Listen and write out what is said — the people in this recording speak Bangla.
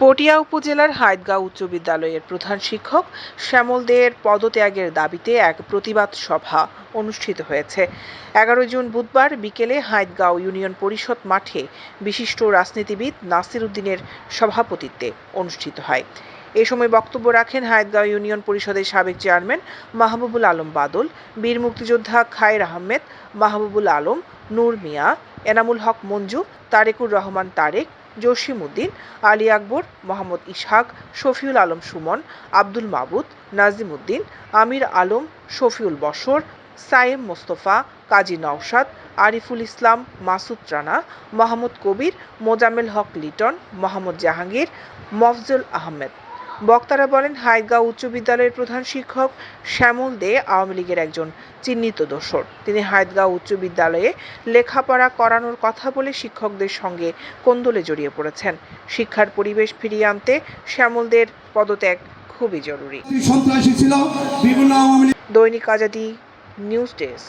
পটিয়া উপজেলার হাইদগাঁও উচ্চ বিদ্যালয়ের প্রধান শিক্ষক শ্যামল দেয়ের পদত্যাগের দাবিতে এক প্রতিবাদ সভা অনুষ্ঠিত হয়েছে। 11 জুন বুধবার বিকেলে হাইদগাঁও ইউনিয়ন পরিষদ মাঠে বিশিষ্ট রাজনীতিবিদ নাসির উদ্দিনের সভাপতিত্বে অনুষ্ঠিত হয়। এ সময় বক্তব্য রাখেন হাইদগাঁও ইউনিয়ন পরিষদের সাবেক চেয়ারম্যান মাহবুবুল আলম বাদল, বীর মুক্তিযোদ্ধা খায়ের আহমেদ, মাহবুবুল আলম, নূর মিয়া, এনামুল হক মঞ্জু, তারেকুর রহমান তারেক, জসিম উদ্দিন, আলী আকবর, মোহাম্মদ ইসহাক, শফিউল আলম সুমন, আব্দুল মাবুদ, নাজিম উদ্দিন, আমির আলম, শফিউল বশর, সায়েম মোস্তফা, কাজী নওশাদ, আরিফুল ইসলাম, মাসুদ রানা, মোহাম্মদ কবির, মোজাম্মেল হক লিটন, মোহাম্মদ জাহাঙ্গীর, মফজল আহমেদ। বক্তারা বলেন, হাইদগাঁও উচ্চ বিদ্যালয়ের প্রধান শিক্ষক শ্যামল দে আওয়ামী লীগের একজন চিহ্নিত দোসর। তিনি হাইদগাঁও উচ্চ বিদ্যালয়ে লেখাপড়া করানোর কথা বলে শিক্ষকদের সঙ্গে কোন্দলে জড়িয়ে পড়েছেন। শিক্ষার পরিবেশ ফিরিয়ে আনতে শ্যামলদের পদত্যাগ খুবই জরুরি। দৈনিক আজাদী নিউজ ডেস্ক।